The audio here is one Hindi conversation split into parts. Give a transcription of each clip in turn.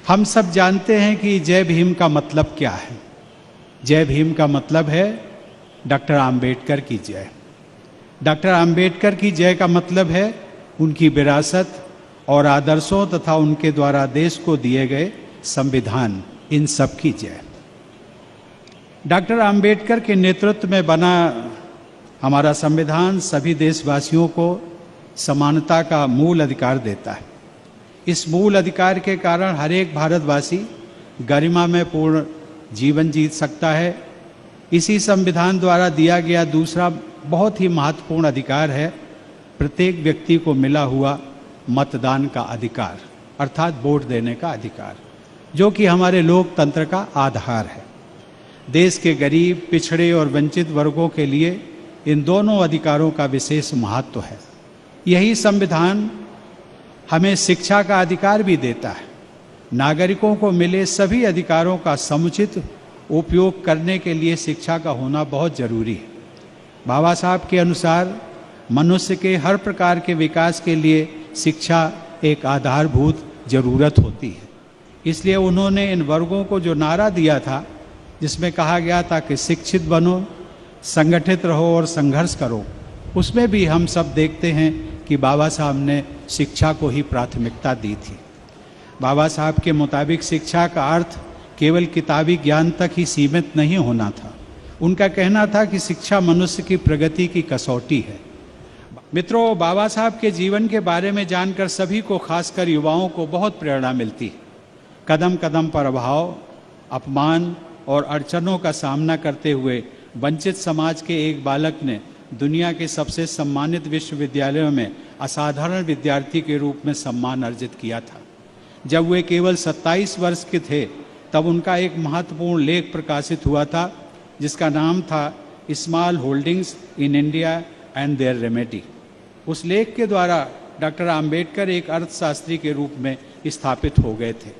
हम सब जानते हैं कि जय भीम का मतलब क्या है। जय भीम का मतलब है डॉक्टर आम्बेडकर की जय। डॉक्टर आम्बेडकर की जय का मतलब है उनकी विरासत और आदर्शों तथा उनके द्वारा देश को दिए गए संविधान, इन सब की जय। डॉक्टर आम्बेडकर के नेतृत्व में बना हमारा संविधान सभी देशवासियों को समानता का मूल अधिकार देता है। इस मूल अधिकार के कारण हर एक भारतवासी गरिमा में पूर्ण जीवन जी सकता है। इसी संविधान द्वारा दिया गया दूसरा बहुत ही महत्वपूर्ण अधिकार है प्रत्येक व्यक्ति को मिला हुआ मतदान का अधिकार, अर्थात वोट देने का अधिकार, जो कि हमारे लोकतंत्र का आधार है। देश के गरीब, पिछड़े और वंचित वर्गों के लिए इन दोनों अधिकारों का विशेष महत्व है। यही संविधान हमें शिक्षा का अधिकार भी देता है। नागरिकों को मिले सभी अधिकारों का समुचित उपयोग करने के लिए शिक्षा का होना बहुत जरूरी है। बाबा साहब के अनुसार मनुष्य के हर प्रकार के विकास के लिए शिक्षा एक आधारभूत जरूरत होती है। इसलिए उन्होंने इन वर्गों को जो नारा दिया था, जिसमें कहा गया था कि शिक्षित बनो, संगठित रहो और संघर्ष करो, उसमें भी हम सब देखते हैं कि बाबा साहब ने शिक्षा को ही प्राथमिकता दी थी। बाबा साहब के मुताबिक शिक्षा का अर्थ केवल किताबी ज्ञान तक ही सीमित नहीं होना था। उनका कहना था कि शिक्षा मनुष्य की प्रगति की कसौटी है। मित्रों, बाबा साहब के जीवन के बारे में जानकर सभी को, खासकर युवाओं को, बहुत प्रेरणा मिलती है। कदम कदम पर अभाव, अपमान और अड़चनों का सामना करते हुए वंचित समाज के एक बालक ने दुनिया के सबसे सम्मानित विश्वविद्यालयों में असाधारण विद्यार्थी के रूप में सम्मान अर्जित किया था। जब वे केवल 27 वर्ष के थे तब उनका एक महत्वपूर्ण लेख प्रकाशित हुआ था, जिसका नाम था small holdings in India and their remedy. उस लेख के द्वारा डॉक्टर आम्बेडकर एक अर्थशास्त्री के रूप में स्थापित हो गए थे।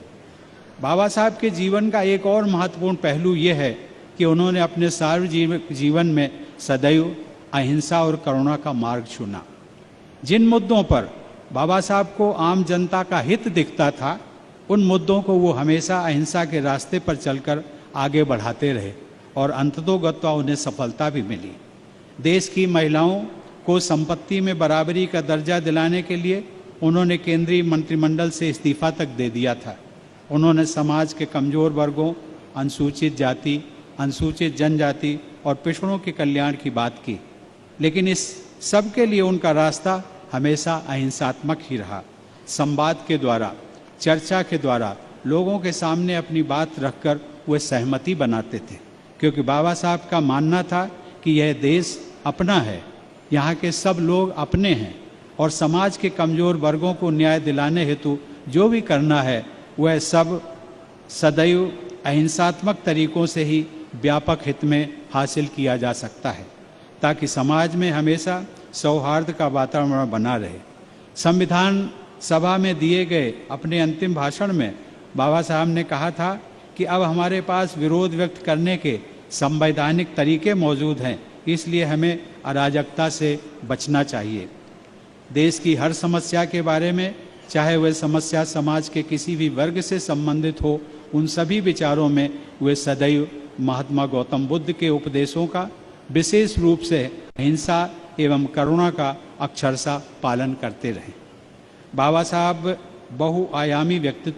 बाबा साहब के जीवन का एक और महत्वपूर्ण पहलू यह है कि उन्होंने अपने सार्वजनिक जीवन में सदैव अहिंसा और करुणा का मार्ग चुना। जिन मुद्दों पर बाबा साहब को आम जनता का हित दिखता था, उन मुद्दों को वो हमेशा अहिंसा के रास्ते पर चलकर आगे बढ़ाते रहे और अंततोगत्वा उन्हें सफलता भी मिली। देश की महिलाओं को संपत्ति में बराबरी का दर्जा दिलाने के लिए उन्होंने केंद्रीय मंत्रिमंडल से इस्तीफा तक दे दिया था। उन्होंने समाज के कमजोर वर्गों, अनुसूचित जाति, अनुसूचित जनजाति और पिछड़ों के कल्याण की बात की, लेकिन इस सब के लिए उनका रास्ता हमेशा अहिंसात्मक ही रहा। संवाद के द्वारा, चर्चा के द्वारा लोगों के सामने अपनी बात रखकर वे सहमति बनाते थे, क्योंकि बाबा साहब का मानना था कि यह देश अपना है, यहाँ के सब लोग अपने हैं और समाज के कमजोर वर्गों को न्याय दिलाने हेतु जो भी करना है वह सब सदैव अहिंसात्मक तरीकों से ही व्यापक हित में हासिल किया जा सकता है, ताकि समाज में हमेशा सौहार्द का वातावरण बना रहे। संविधान सभा में दिए गए अपने अंतिम भाषण में बाबा साहब ने कहा था कि अब हमारे पास विरोध व्यक्त करने के संवैधानिक तरीके मौजूद हैं, इसलिए हमें अराजकता से बचना चाहिए। देश की हर समस्या के बारे में, चाहे वह समस्या समाज के किसी भी वर्ग से संबंधित हो, उन सभी विचारों में वे सदैव महात्मा गौतम बुद्ध के उपदेशों का, विशेष रूप से अहिंसा एवं करुणा का अक्षरशः पालन करते रहे। बाबा साहब बहुआयामी व्यक्तित्व